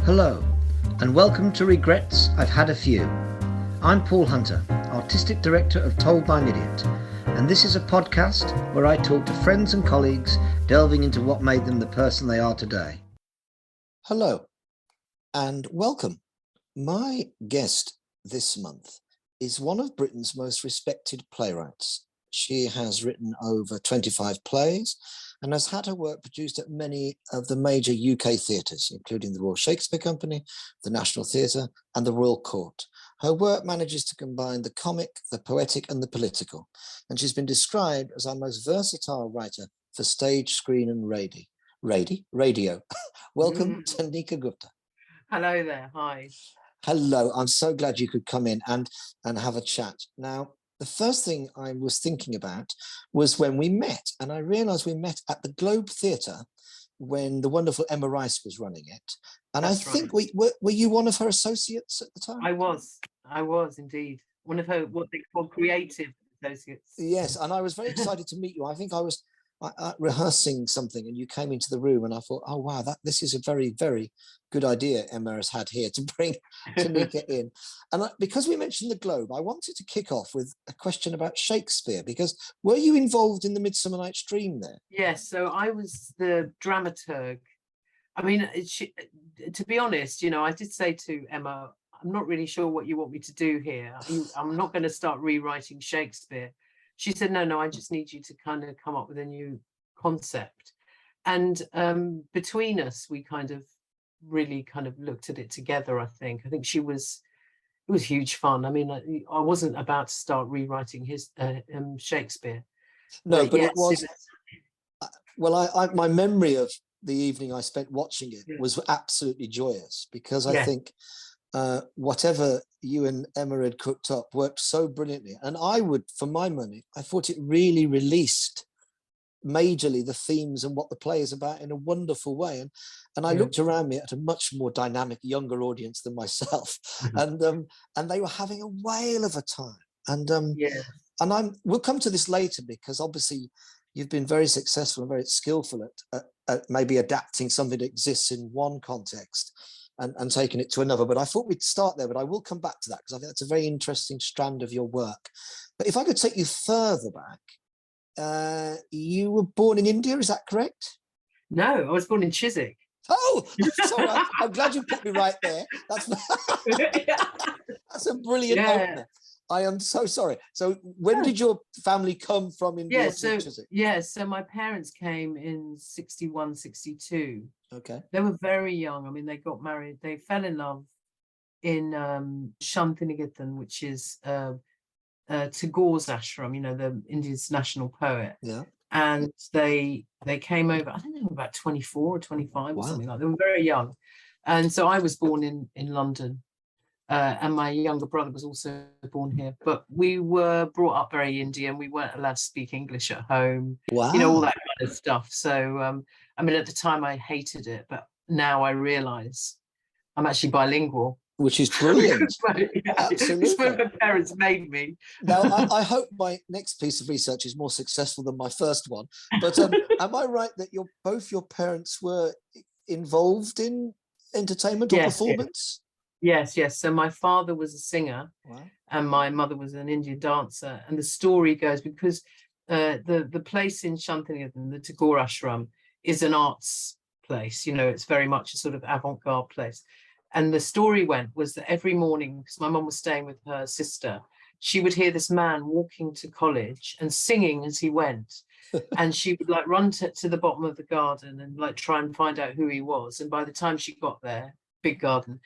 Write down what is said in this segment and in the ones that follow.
Hello, and welcome to Regrets I've Had a Few. I'm Paul Hunter, Artistic Director of Told by an Idiot, and this is a podcast where I talk to friends and colleagues delving into what made them the person they are today. Hello, and welcome. My guest this month is one of Britain's most respected playwrights. She has written over 25 plays and has had her work produced at many of the major UK theatres, including the Royal Shakespeare Company, the National Theatre, and the Royal Court. Her work manages to combine the comic, the poetic, and the political, and she's been described as our most versatile writer for stage, screen, and radio. Welcome, Tanika Gupta. Hello there. Hi. Hello. I'm so glad you could come in and have a chat. Now, the first thing I was thinking about was when we met, and I realised we met at the Globe Theatre when the wonderful Emma Rice was running it. And That's I think right. were you one of her associates at the time? I was indeed one of her what they call creative associates. Yes, and I was very excited to meet you. I think I was rehearsing something, and you came into the room, and I thought, oh wow, this is a very, very good idea Emma has had here to bring Tanika in. And because we mentioned the Globe, I wanted to kick off with a question about Shakespeare, because were you involved in the Midsummer Night's Dream there? Yes, so I was the dramaturg. I mean, to be honest, I did say to Emma, I'm not really sure what you want me to do here. I'm not going to start rewriting Shakespeare. She said, no, I just need you to kind of come up with a new concept. And between us, we really kind of looked at it together, I think. It was huge fun. I mean, I wasn't about to start rewriting his Shakespeare. No, but yes, it was. Well, my memory of the evening I spent watching it was absolutely joyous, because I think whatever you and Emma had cooked up worked so brilliantly. And for my money, I thought it really released majorly the themes and what the play is about in a wonderful way. And I looked around me at a much more dynamic, younger audience than myself, and they were having a whale of a time. And we'll come to this later, because obviously you've been very successful and very skillful at maybe adapting something that exists in one context and taking it to another. But I thought we'd start there, but I will come back to that, because I think that's a very interesting strand of your work. But if I could take you further back, you were born in India, is that correct? No, I was born in Chiswick. Oh, sorry, I'm glad you put me right there. That's a brilliant opener. I am so sorry. So when did your family come from India to Chiswick? So my parents came in 61, 62. Okay. They were very young. I mean, they got married. They fell in love in Shantiniketan, which is Tagore's ashram, the India's national poet. Yeah. And they came over, I don't know, about 24 or 25 or something like that. They were very young. And so I was born in London. And my younger brother was also born here, but we were brought up very Indian. We weren't allowed to speak English at home, all that kind of stuff. So, I mean, at the time I hated it, but now I realize I'm actually bilingual. Which is brilliant. Absolutely. It's what my parents made me. Now, I hope my next piece of research is more successful than my first one. But am I right that both your parents were involved in entertainment or performance? Yes. So my father was a singer, and my mother was an Indian dancer. And the story goes, because the place in Shantiniketan, the Tagore Ashram, is an arts place. It's very much a sort of avant-garde place. And the story was that every morning, because my mum was staying with her sister, she would hear this man walking to college and singing as he went. And she would run to the bottom of the garden and try and find out who he was. And by the time she got there, big garden,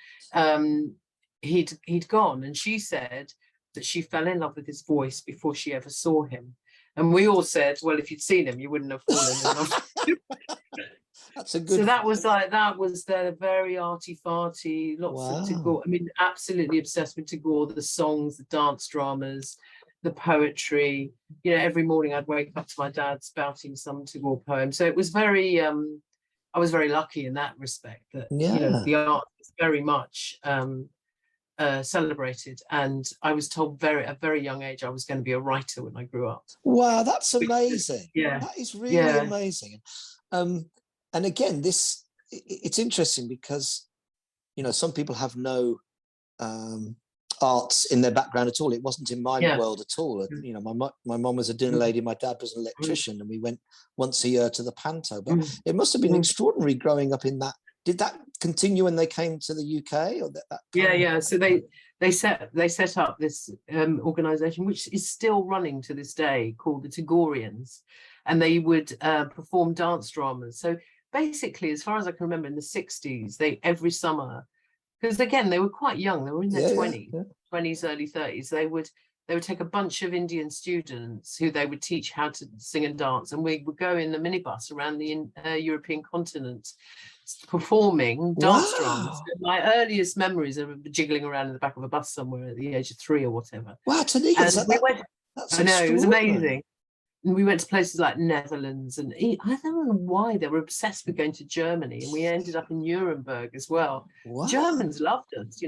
he'd gone. And she said that she fell in love with his voice before she ever saw him. And we all said, well, if you'd seen him, you wouldn't have fallen in love. That's a good. So that was the very arty-farty, lots of Tagore. I mean, absolutely obsessed with Tagore, the songs, the dance dramas, the poetry. Every morning I'd wake up to my dad spouting some Tagore poem. So it was very, I was very lucky in that respect that, the art is very much celebrated. And I was told at a very young age I was going to be a writer when I grew up. Wow, that's amazing. Yeah. That is really amazing. And again, it's interesting because some people have no arts in their background at all. It wasn't in my world at all. My mom was a dinner lady, my dad was an electrician, and we went once a year to the panto. But it must have been extraordinary growing up in that. Did that continue when they came to the UK, or that So they set up this organization, which is still running to this day, called the Tagorians, and they would perform dance dramas. So basically, as far as I can remember, in the 60s, they every summer, because again they were quite young, they were in their 20s, early 30s, they would take a bunch of Indian students who they would teach how to sing and dance, and we would go in the minibus around the European continent performing dance dramas. My earliest memories of jiggling around in the back of a bus somewhere at the age of 3 or whatever. Wow, Tanika, I know, it was amazing. And we went to places like Netherlands, and I don't know why they were obsessed with going to Germany, and we ended up in Nuremberg as well. Wow. Germans loved us,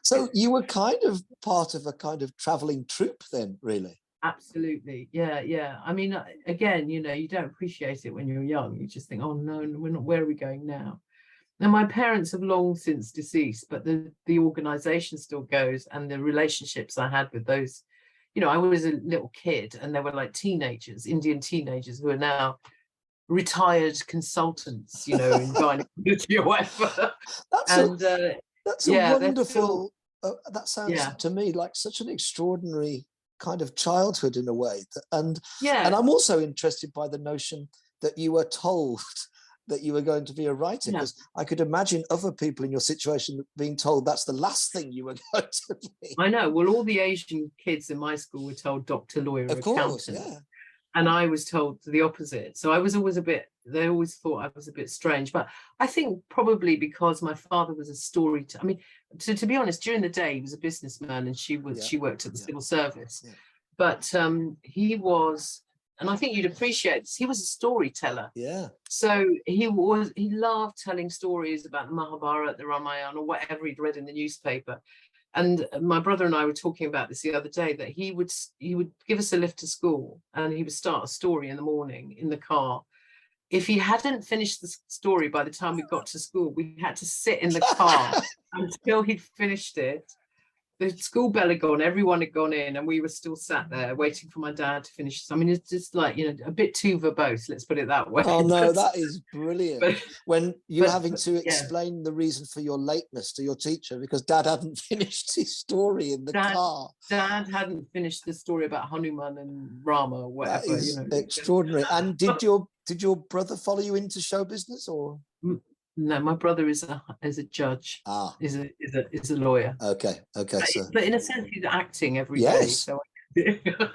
So you were kind of part of a kind of traveling troupe then, really? Absolutely. Yeah. I mean, again, you don't appreciate it when you're young. You just think, oh no, we're not, where are we going now? Now, my parents have long since deceased, but the organization still goes, and the relationships I had with those, I was a little kid, and they were like teenagers, Indian teenagers, who are now retired consultants, in gynecology or whatever. That's a wonderful, that sounds to me like such an extraordinary kind of childhood in a way. And I'm also interested by the notion that you were told that you were going to be a writer, because I could imagine other people in your situation being told that's the last thing you were going to be. I know. Well, all the Asian kids in my school were told doctor, lawyer, accountant. And I was told the opposite. So I was always they always thought I was a bit strange. But I think probably because my father was a storyteller. I mean, to be honest, during the day, he was a businessman, and she worked at the civil service. Yeah. But he was, and I think you'd appreciate this, he was a storyteller. Yeah. So he loved telling stories about the Mahabharata, the Ramayana, or whatever he'd read in the newspaper. And my brother and I were talking about this the other day, that he would give us a lift to school, and he would start a story in the morning in the car. If he hadn't finished the story by the time we got to school, we had to sit in the car until he'd finished it. The school bell had gone, everyone had gone in, and we were still sat there waiting for my dad to finish. I mean, it's just like, a bit too verbose, let's put it that way. Oh no, that is brilliant. When you're having to explain the reason for your lateness to your teacher because Dad hadn't finished his story in the car. Dad hadn't finished the story about Hanuman and Rama or whatever. That is extraordinary. And did your brother follow you into show business, or? No, my brother is a judge. Is a lawyer. Okay. But in a sense, he's acting every day. So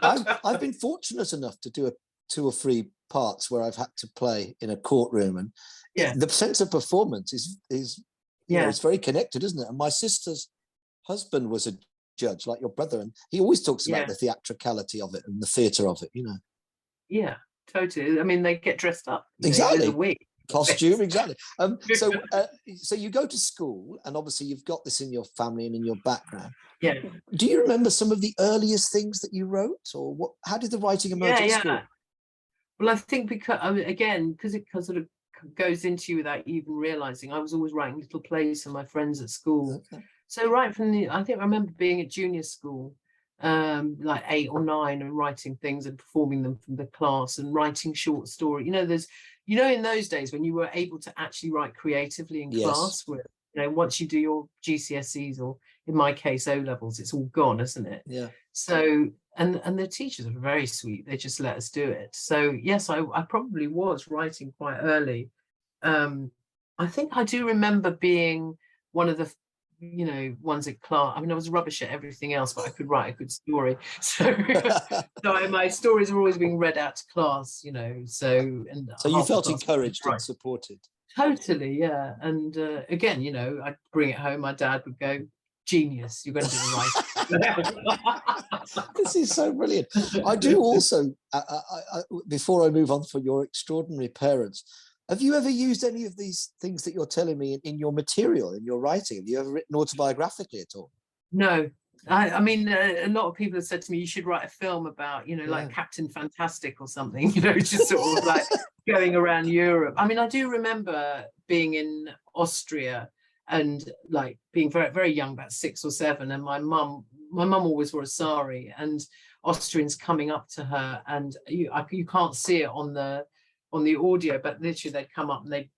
I've been fortunate enough to do 2 or 3 parts where I've had to play in a courtroom, and the sense of performance is it's very connected, isn't it? And my sister's husband was a judge, like your brother, and he always talks about the theatricality of it and the theatre of it. Yeah, totally. I mean, they get dressed up. Exactly. There's a wig. Costume, exactly. So you go to school, and obviously you've got this in your family and in your background. Yeah. Do you remember some of the earliest things that you wrote, or what? How did the writing emerge at school? Well, I think because it sort of goes into you without you even realizing. I was always writing little plays for my friends at school. Okay. So right from I remember being at junior school, like 8 or 9, and writing things and performing them from the class, and writing short story. In those days when you were able to actually write creatively in class, with once you do your GCSEs, or in my case O levels, it's all gone, isn't it? Yeah. So and the teachers are very sweet. They just let us do it. So yes, I probably was writing quite early. I think I do remember being one of the ones at class. I mean, I was rubbish at everything else, but I could write a good story. So, my stories were always being read out to class, So you felt encouraged and supported. Totally, yeah. And again, I'd bring it home. My dad would go, "Genius! You're going to do the right." This is so brilliant. I do also. Before I move on for your extraordinary parents, have you ever used any of these things that you're telling me in your material, in your writing? Have you ever written autobiographically at all? No. I mean, a lot of people have said to me, you should write a film about, like Captain Fantastic or something, just sort of like going around Europe. I mean, I do remember being in Austria and like being very, very young, about 6 or 7. And my mum always wore a sari, and Austrians coming up to her, and you can't see it on the audio, but literally they'd come up and they'd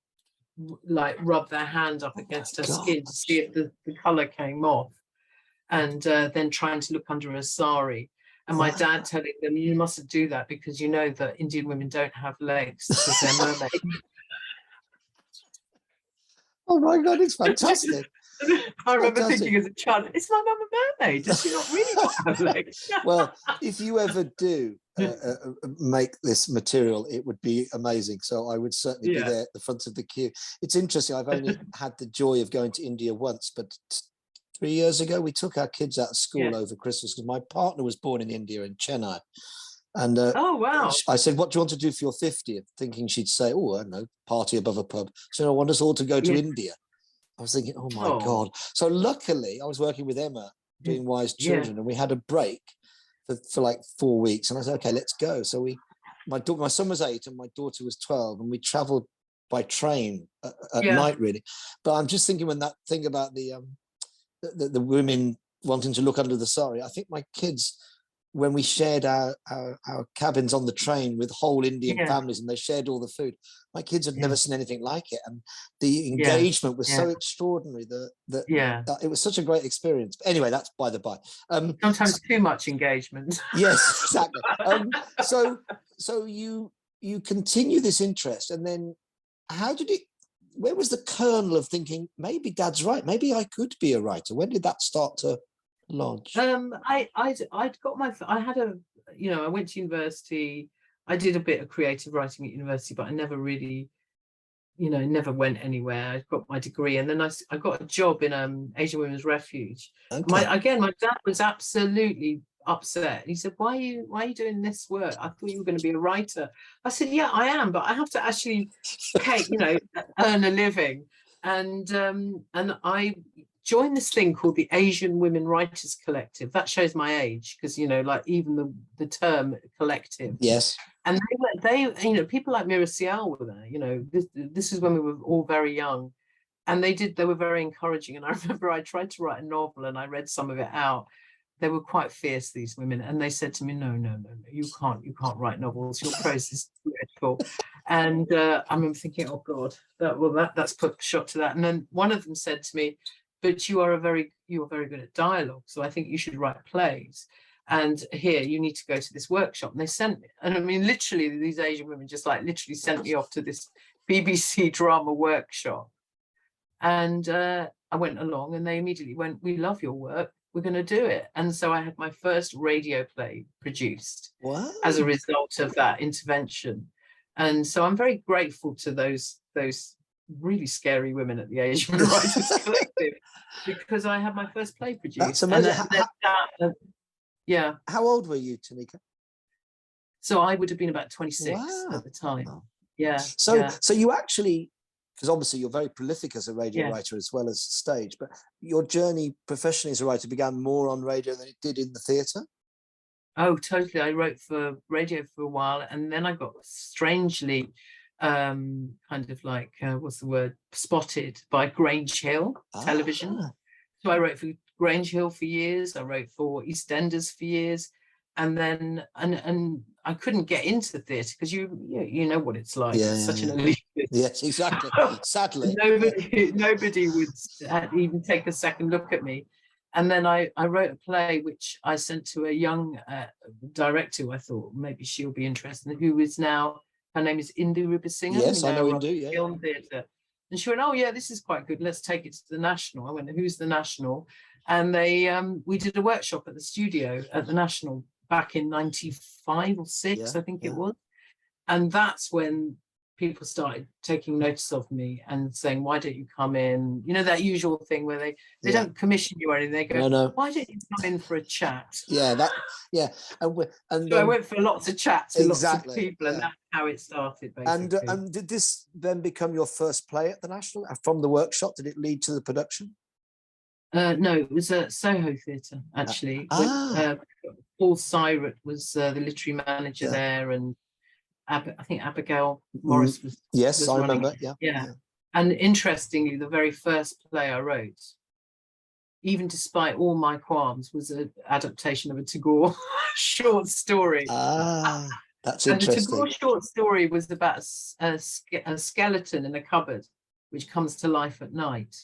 like rub their hand up against her skin to see if the color came off, and then trying to look under her sari. And my dad telling them, you mustn't do that because you know that Indian women don't have legs because they're mermaids. Oh my God, it's fantastic. I remember thinking as a child, is my mum a mermaid? Does she not really not have legs? Well, if you ever do make this material, it would be amazing. So I would certainly be there at the front of the queue. It's interesting. I've only had the joy of going to India once, but 3 years ago, we took our kids out of school over Christmas because my partner was born in India, in Chennai. And oh, wow. I said, what do you want to do for your 50th? Thinking she'd say, oh, I don't know, party above a pub. So I want us all to go to India. I was thinking, oh my God. So luckily, I was working with Emma doing Wise Children, and we had a break for like 4 weeks. And I said, okay, let's go. So my son was 8 and my daughter was 12, and we traveled by train at night, really. But I'm just thinking when that thing about the women wanting to look under the sari, I think my kids, when we shared our cabins on the train with whole Indian families and they shared all the food, my kids had never seen anything like it. And the engagement was so extraordinary that it was such a great experience. But anyway, that's by the by. Sometimes too much engagement. Yes, exactly. So you continue this interest, and then where was the kernel of thinking, maybe Dad's right, maybe I could be a writer? When did that start to launch? I went to university. I did a bit of creative writing at university, but I never really, never went anywhere. I got my degree, and then I got a job in Asian Women's Refuge. My dad was absolutely upset. He said, why are you doing this work? I thought you were going to be a writer. I said, yeah, I am, but I have to actually earn a living. And I joined this thing called the Asian Women Writers Collective. That shows my age, because like even the term collective. Yes. And they people like Mira Sial were there. This is when we were all very young, and they were very encouraging. And I remember I tried to write a novel and I read some of it out. They were quite fierce, these women, and they said to me, no, you can't write novels. Your prose is dreadful. And I remember thinking, oh God, that's put a shot to that. And then one of them said to me, but you are very good at dialogue, so I think you should write plays. And here, you need to go to this workshop. And they sent me, and I mean, literally, these Asian women just literally sent me off to this BBC drama workshop. And I went along, and they immediately went, we love your work, we're going to do it. And so I had my first radio play produced as a result of that intervention. And so I'm very grateful to those really scary women at the Asian Writers Collective, because I had my first play produced. That's amazing. How old were you, Tanika? So I would have been about 26 at the time. Yeah. So you actually, because obviously you're very prolific as a radio writer as well as stage, but your journey professionally as a writer began more on radio than it did in the theatre? Oh, totally. I wrote for radio for a while, and then I got strangely spotted by Grange Hill television. So I wrote for Grange Hill for years. I wrote for EastEnders for years, and then and I couldn't get into theatre because you know what it's like. It's such an elite. Yes, exactly. Sadly, nobody would even take a second look at me. And then I wrote a play which I sent to a young director who I thought maybe she'll be interested, who is now, her name is Indu Rupasinghe. Yes, I know Indu, yeah. Film theatre. And she went, oh yeah, this is quite good. Let's take it to the National. I went, who's the National? And we did a workshop at the studio at the National back in 95 or 6, I think it was. And that's when people started taking notice of me and saying, why don't you come in? That usual thing where they don't commission you or anything. They go, no. Why don't you come in for a chat? And so I went for lots of chats with lots of people, and that's how it started, basically. And did this then become your first play at the National? From the workshop, did it lead to the production? No, it was at Soho Theatre, actually. Paul Syret was the literary manager there, and I think Abigail Morris was. Yes, I remember. Yeah. And interestingly, the very first play I wrote, even despite all my qualms, was an adaptation of a Tagore short story. Ah, that's And the interesting. Tagore short story was about a skeleton in a cupboard, which comes to life at night.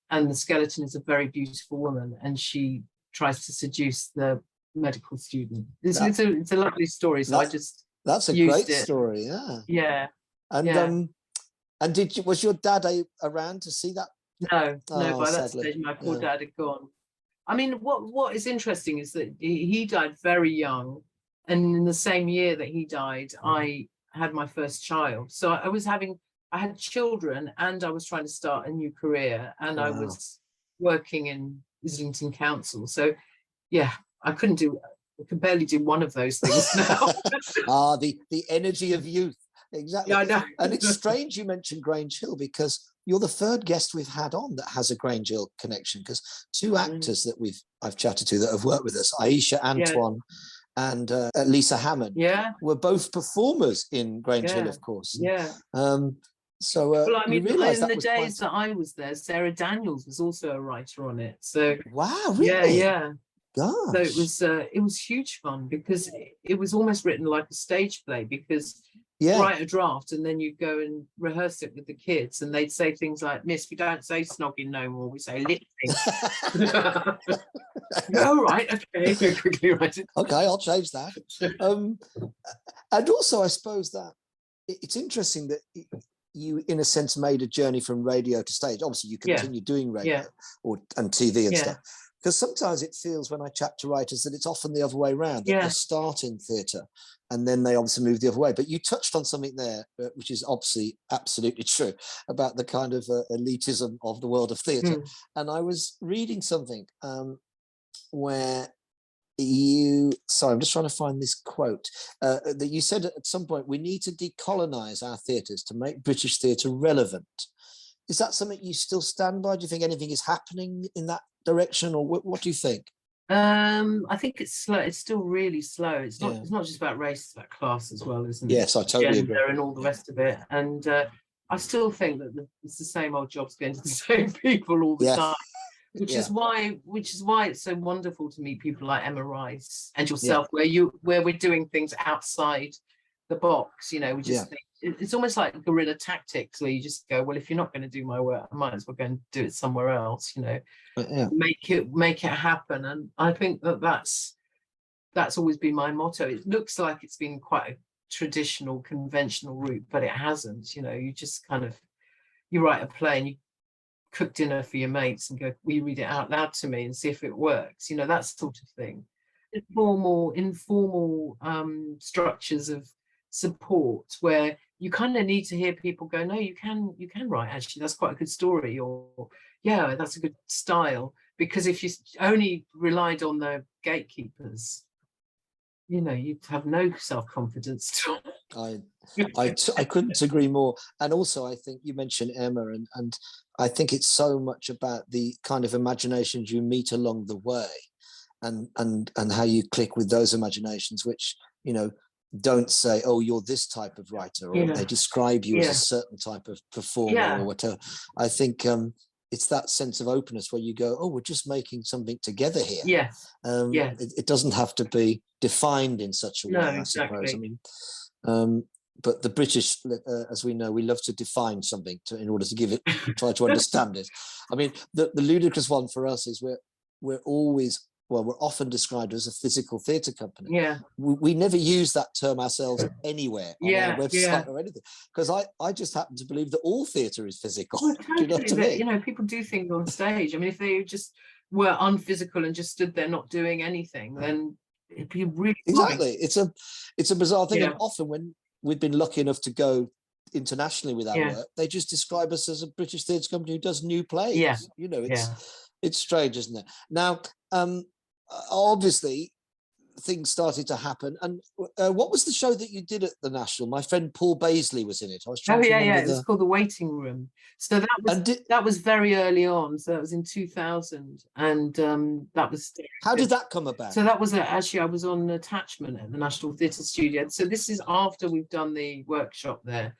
And the skeleton is a very beautiful woman, and she tries to seduce the medical student. It's a lovely story. So I just that's a used great it. story. Yeah. Yeah. And yeah. And was your dad around to see that? No, Oh, by that sadly. stage, my poor dad had gone. I mean, what is interesting is that he died very young. And in the same year that he died, I had my first child. So I had children, and I was trying to start a new career, and I was working in Islington Council. So yeah, I could barely do one of those things now. The energy of youth. Exactly. Yeah, I know. And it's strange you mentioned Grange Hill, because you're the third guest we've had on that has a Grange Hill connection, because two actors that I've chatted to that have worked with us, Aisha Antoine and Lisa Hammond, were both performers in Grange Hill, of course. So well, I mean, you realise in that the days that I was there, Sarah Daniels was also a writer on it. So wow, really? yeah. Gosh. So it was huge fun, because it was almost written like a stage play, because you write a draft and then you go and rehearse it with the kids, and they'd say things like, "Miss, we don't say snogging no more, we say lifting." No, right, okay, quickly write it. Okay, I'll change that. And also, I suppose that it's interesting that you, in a sense, made a journey from radio to stage. Obviously, you continue doing radio and TV and stuff. Because sometimes it feels, when I chat to writers, that it's often the other way around, that they start in theatre and then they obviously move the other way. But you touched on something there, which is obviously absolutely true, about the kind of elitism of the world of theatre. And I was reading something where sorry, I'm just trying to find this quote, that you said at some point, we need to decolonise our theatres to make British theatre relevant. Is that something you still stand by? Do you think anything is happening in that direction, or what do you think? I think it's slow. It's still really slow. It's not just about race, it's about class as well, isn't it? Yes, I totally agree. And all the rest of it. And I still think that it's the same old jobs going to the same people all the time. Which is why it's so wonderful to meet people like Emma Rice and yourself, where we're doing things outside the box. You know, we just think it's almost like guerrilla tactics, where you just go, well, if you're not going to do my work, I might as well go and do it somewhere else. You know, make it happen. And I think that's always been my motto. It looks like it's been quite a traditional, conventional route, but it hasn't. You know, you just kind of you write a play and you cook dinner for your mates and go, will you read it out loud to me and see if it works? You know, that sort of thing. Informal structures of support, where you kind of need to hear people go, no, you can write, actually, that's quite a good story, or yeah, that's a good style. Because if you only relied on the gatekeepers, you know, you'd have no self-confidence. I couldn't agree more. And also, I think you mentioned Emma, and I think it's so much about the kind of imaginations you meet along the way, and how you click with those imaginations, which, you know, don't say, oh, you're this type of writer, or they describe you as a certain type of performer or whatever. I think it's that sense of openness where you go, oh, we're just making something together here. It doesn't have to be defined in such a way, I suppose. I mean, but the British, as we know, we love to define something in order to give it, try to understand it. I mean, the ludicrous one for us is we're often described as a physical theatre company. We never use that term ourselves anywhere on our website or anything, because I just happen to believe that all theatre is physical. Well, totally. Do you know what I mean? You know, people do things on stage. I mean, if they just were unphysical and just stood there not doing anything, then it'd be really exactly boring. It's a bizarre thing. And often when we've been lucky enough to go internationally with our work, they just describe us as a British theatre company who does new plays. You know, it's strange, isn't it? Now, obviously, things started to happen. And what was the show that you did at the National? My friend Paul Baisley was in it. I was trying to remember. It was called The Waiting Room. So that was very early on. So that was in 2000, and that was. How did that come about? So that was actually, I was on an attachment at the National Theatre Studio. So this is after we've done the workshop there,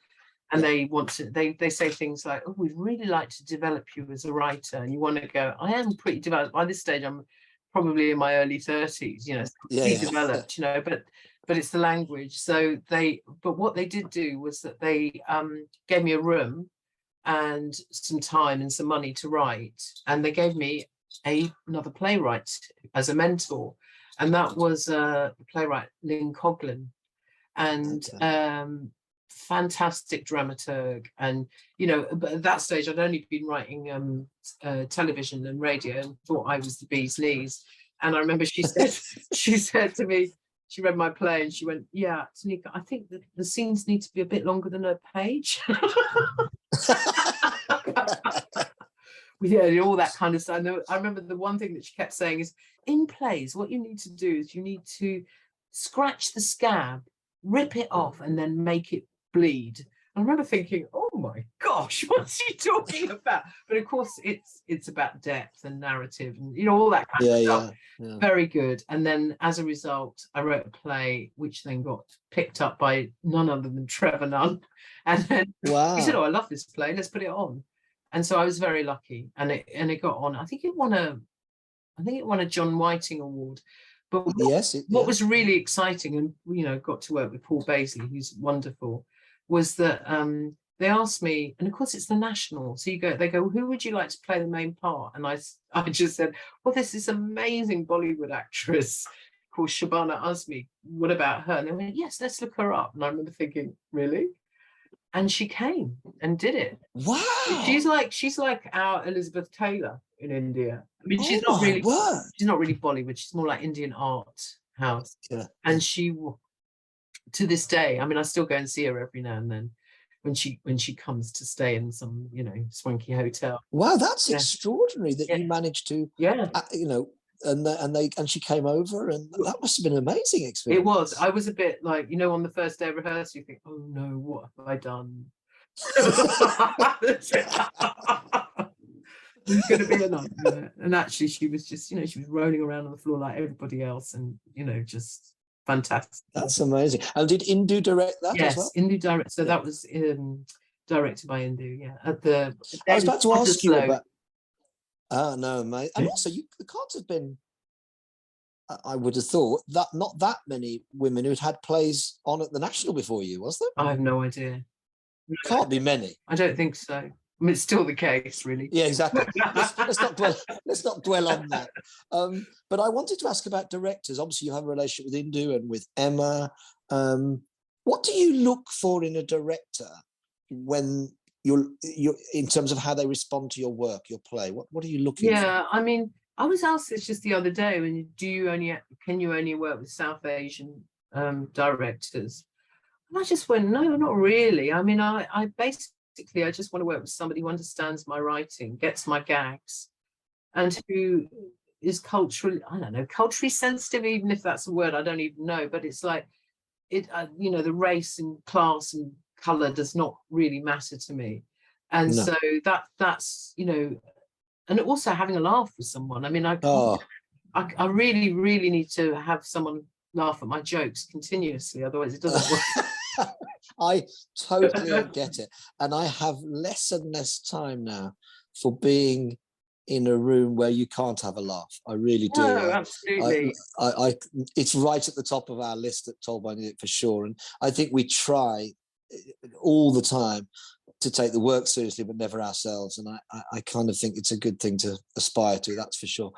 and they want to, they say things like, oh, we'd really like to develop you as a writer, and you want to go, I am pretty developed by this stage. I'm probably in my early 30s, you know, developed, you know, but it's the language. So but what they did do was that they gave me a room and some time and some money to write, and they gave me another playwright as a mentor, and that was the playwright Lynn Coughlin, and fantastic dramaturg. And you know, but at that stage I'd only been writing television and radio and thought I was the bee's knees. And I remember she said to me, she read my play and she went, yeah, Tanika, I think that the scenes need to be a bit longer than a page. Yeah, all that kind of stuff. I remember the one thing that she kept saying is, in plays, what you need to do is you need to scratch the scab, rip it off, and then make it bleed. I remember thinking, oh my gosh, what's he talking about? But of course, it's about depth and narrative and, you know, all that kind of stuff. Yeah. Very good. And then as a result, I wrote a play which then got picked up by none other than Trevor Nunn. And then he said, oh, I love this play, let's put it on. And so I was very lucky, and it got on. I think it won a John Whiting Award. But what was really exciting, and you know, got to work with Paul Baisley, who's wonderful, was that they asked me, and of course it's the National, so they go, who would you like to play the main part? And I just said, well, there's this amazing Bollywood actress called Shabana Azmi. What about her? And they went, yes, let's look her up. And I remember thinking, really? And she came and did it. Wow. She's like our Elizabeth Taylor in India. I mean, she's not really Bollywood. She's more like Indian art house. Yeah. And she, to this day, I mean, I still go and see her every now and then when she comes to stay in some, you know, swanky hotel. Wow, that's extraordinary that you managed to, you know, and she came over, and that must have been an amazing experience. It was. I was a bit like, you know, on the first day of rehearsal, you think, oh no, what have I done? It's going to be a nightmare. And actually, she was just, you know, she was rolling around on the floor like everybody else, and you know, just fantastic. That's amazing. And did Indu direct that as well? Yes, Indu direct. So that was directed by Indu. Yeah, I was about to ask you about. Oh no, mate! And also, you can't have been. I would have thought that not that many women who'd had plays on at the National before you, was there? I have no idea. Can't be many. I don't think so. I mean, it's still the case, really. Yeah, exactly. let's not dwell on that. But I wanted to ask about directors. Obviously, you have a relationship with Indu and with Emma. What do you look for in a director when you're in terms of how they respond to your work, your play? What are you looking for? Yeah, I mean, I was asked this just the other day. Can you only work with South Asian directors? And I just went, no, not really. I mean, I basically just want to work with somebody who understands my writing, gets my gags, and who is culturally sensitive, even if that's a word I don't even know. But it's like you know, the race and class and color does not really matter to me. And so that's, you know, and also having a laugh with someone. I mean, I really, really need to have someone laugh at my jokes continuously, otherwise it doesn't work. I totally get it. And I have less and less time now for being in a room where you can't have a laugh. I really do. No, absolutely. It's right at the top of our list at Told by Nick for sure. And I think we try all the time to take the work seriously, but never ourselves. And I kind of think it's a good thing to aspire to, that's for sure.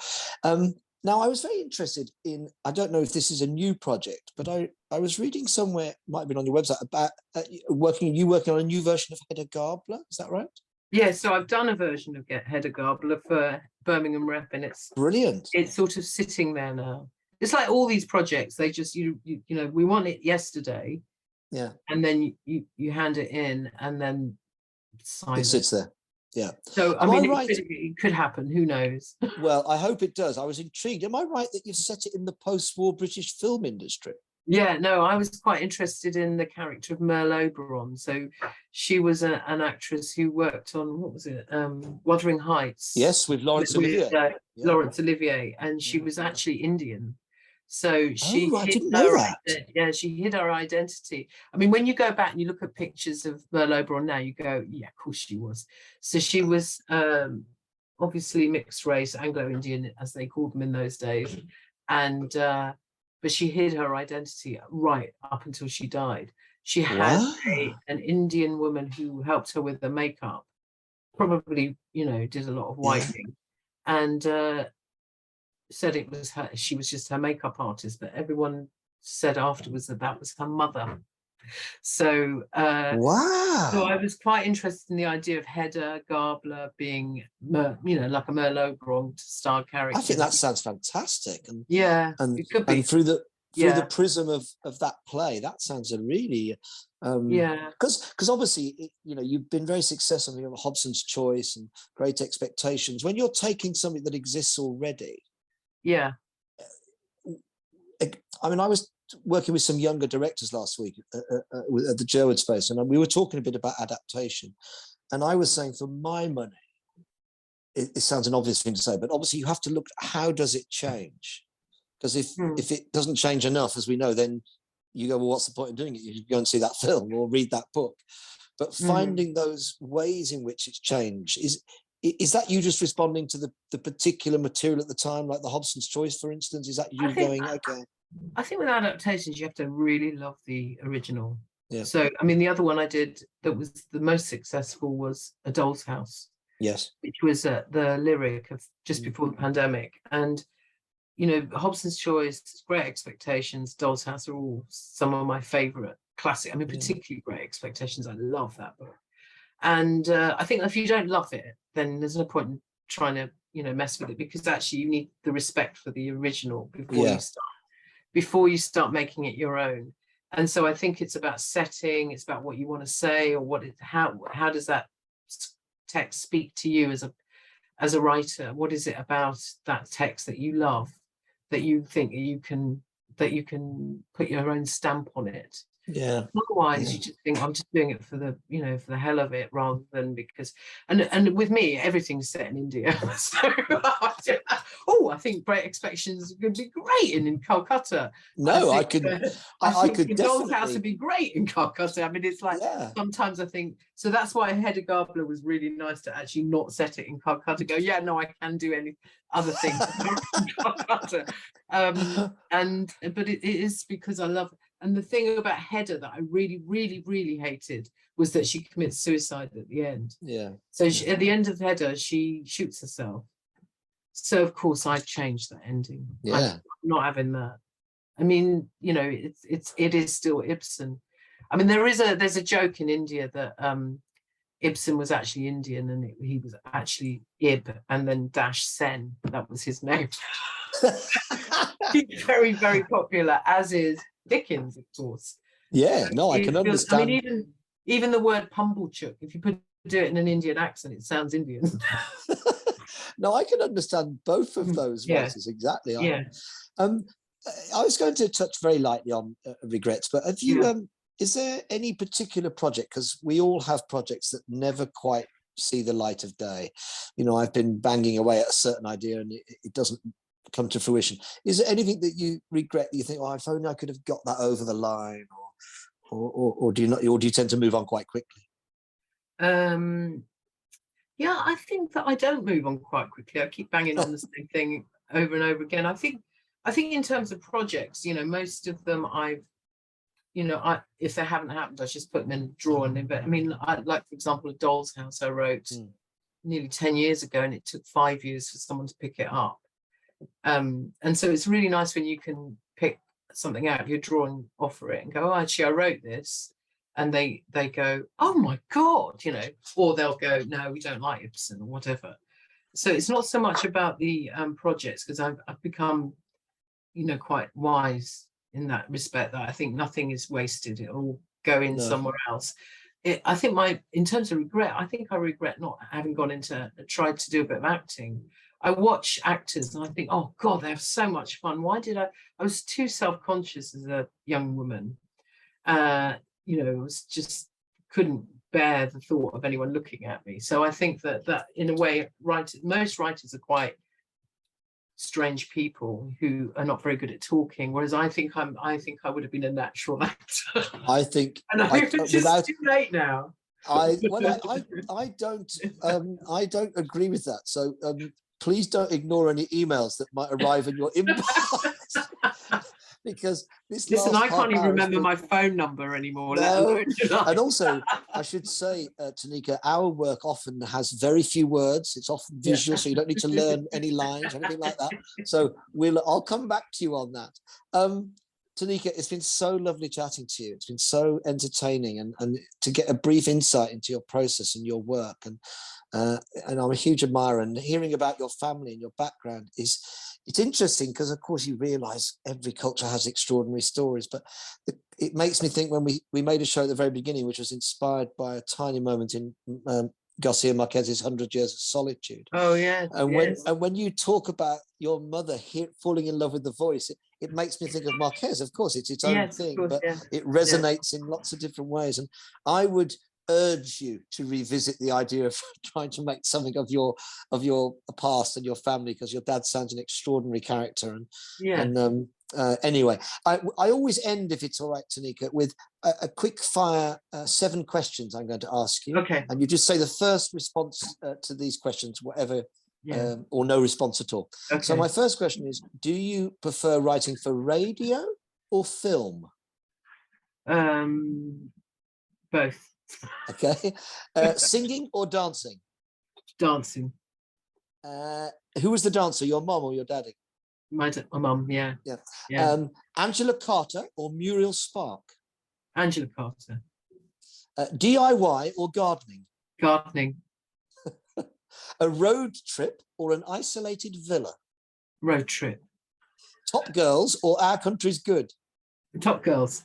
Now, I was very interested in, I don't know if this is a new project, but I was reading somewhere, might have been on your website, about working on a new version of Hedda Gabler. Is that right? Yeah, so I've done a version of Hedda Gabler for Birmingham Rep, and it's brilliant. It's sort of sitting there now. It's like all these projects, they just, you know, we want it yesterday. Yeah. And then you hand it in, and then it sits there. Yeah. So I mean, it could happen. Who knows? Well, I hope it does. I was intrigued. Am I right that you've set it in the post-war British film industry? Yeah. No, I was quite interested in the character of Merle Oberon. So she was an actress who worked on, what was it? Wuthering Heights. Yes, with Laurence Olivier. Laurence Olivier, and she was actually Indian. So she I hid didn't know that. she hid her identity. I mean, when you go back and you look at pictures of Merle Oberon now, you go, yeah, of course she was. So she was obviously mixed race, Anglo-Indian, as they called them in those days. And but she hid her identity right up until she died. She had an Indian woman who helped her with the makeup, probably, you know, did a lot of whitening, and said it was her, she was just her makeup artist, but everyone said afterwards that that was her mother. So so I was quite interested in the idea of Hedda Gabler being, you know, like a Merle Oberon star character. I think that sounds fantastic, and it could be. And through the prism of that play, that sounds a really because obviously, you know, you've been very successful in Hobson's Choice and Great Expectations. When you're taking something that exists already, I mean, I was working with some younger directors last week at the Jerwood Space, and we were talking a bit about adaptation, and I was saying, for my money, it sounds an obvious thing to say, but obviously you have to look at how does it change, because if it doesn't change enough, as we know, then you go, well, what's the point in doing it? You go and see that film or read that book. But finding those ways in which it's changed, is that you just responding to the particular material at the time, like the Hobson's Choice, for instance? Is that you going, okay? I think with adaptations, you have to really love the original. Yeah. So, I mean, the other one I did that was the most successful was A Doll's House. Yes. Which was the lyric of just before the pandemic. And, you know, Hobson's Choice, Great Expectations, Doll's House are all some of my favorite classic. I mean, particularly Great Expectations. I love that book. And I think if you don't love it, then there's no point in trying to, you know, mess with it, because actually you need the respect for the original before you start making it your own. And so I think it's about setting, it's about what you want to say, or how does that text speak to you as a writer? What is it about that text that you love, that you think you can put your own stamp on it? Otherwise you just think, I'm just doing it for the, you know, for the hell of it, rather than because, and with me everything's set in India. So I think Great Expectations could be great in Calcutta. I could The Doll's House would be great in Calcutta. I mean, it's like sometimes I think, so that's why Hedda Gabler was really nice to actually not set it in Calcutta. Go, yeah, no, I can do any other things in Calcutta. But it is because I love. And the thing about Hedda that I really, really, really hated was that she commits suicide at the end. So at the end of Hedda, she shoots herself. So of course I changed that ending. I'm not having that. I mean, you know, it is still Ibsen. I mean, there's a joke in India that Ibsen was actually Indian, and he was actually Ib and then dash Sen. That was his name. He's very, very popular, as is Dickens, of course. I can understand. I mean, even the word Pumblechook, if you do it in an Indian accent, it sounds Indian. No, I can understand both of those voices exactly. I was going to touch very lightly on regrets, but have you? Is there any particular project? Because we all have projects that never quite see the light of day. You know, I've been banging away at a certain idea and it doesn't come to fruition. Is there anything that you regret that you think, oh, if only I could have got that over the line, or do you not, or do you tend to move on quite quickly? I think that I don't move on quite quickly. I keep banging on the same thing over and over again. I think in terms of projects, you know, most of them if they haven't happened, I just put them in a drawer. But I mean, like, for example, A Doll's House I wrote nearly 10 years ago, and it took 5 years for someone to pick it up. And so it's really nice when you can pick something out of your drawer and offer it and go, oh, actually, I wrote this. And they go, oh my God, you know, or they'll go, no, we don't like Ibsen or whatever. So it's not so much about the projects, because I've become, you know, quite wise in that respect, that I think nothing is wasted. It'll all go in somewhere else. I think in terms of regret, I think I regret not having tried to do a bit of acting. I watch actors and I think, oh God, they have so much fun. Why did I was too self-conscious as a young woman. You know, it was just couldn't bear the thought of anyone looking at me. So I think that in a way, most writers are quite strange people who are not very good at talking, whereas I think I would have been a natural actor. I think, and it's just too late now. I don't agree with that. So please don't ignore any emails that might arrive in your inbox. Because listen, I can't even remember my phone number anymore. No. And also, I should say, Tanika, our work often has very few words. It's often visual, so you don't need to learn any lines or anything like that. So I'll come back to you on that. Tanika, it's been so lovely chatting to you. It's been so entertaining, and to get a brief insight into your process and your work. And I'm a huge admirer. And hearing about your family and your background it's interesting because, of course, you realise every culture has extraordinary stories. But it makes me think when we made a show at the very beginning, which was inspired by a tiny moment in Garcia Marquez's 100 Years of Solitude. Oh, yeah. And when you talk about your mother falling in love with the voice, it makes me think of Marquez. Of course, it's its own thing, but it resonates in lots of different ways. And I would urge you to revisit the idea of trying to make something of your past and your family, because your dad sounds an extraordinary character. And anyway, I always end, if it's all right, Tanika, with a quick fire 7 questions I'm going to ask you. Okay. And you just say the first response to these questions, whatever, or no response at all. Okay. So my first question is, do you prefer writing for radio or film? Both. Okay. Singing or dancing? Dancing. Who was the dancer, your mom or your daddy? My mum, yeah. Angela Carter or Muriel Spark? Angela Carter. DIY or gardening? Gardening. A road trip or an isolated villa? Road trip. Top Girls or Our Country's Good? Top Girls.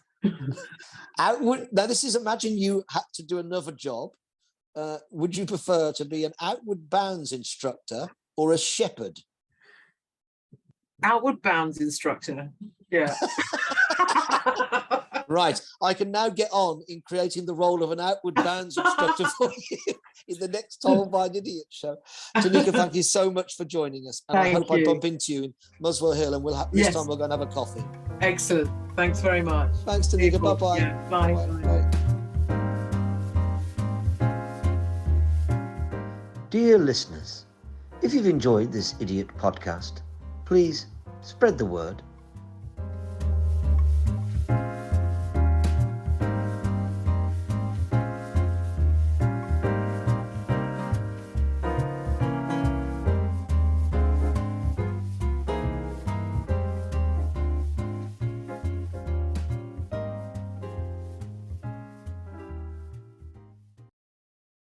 Now, this is, imagine you had to do another job. Would you prefer to be an outward bounds instructor or a shepherd? Outward bounds instructor. Yeah. Right. I can now get on in creating the role of an outward bounds instructor for you in the next Toll by an Idiot show. Tanika, thank you so much for joining us. And I hope I bump into you in Muswell Hill, and this time we'll go and have a coffee. Excellent. Thanks very much. Thanks, Tanika. Bye-bye. Yeah, bye. Dear listeners, if you've enjoyed this Idiot podcast, please spread the word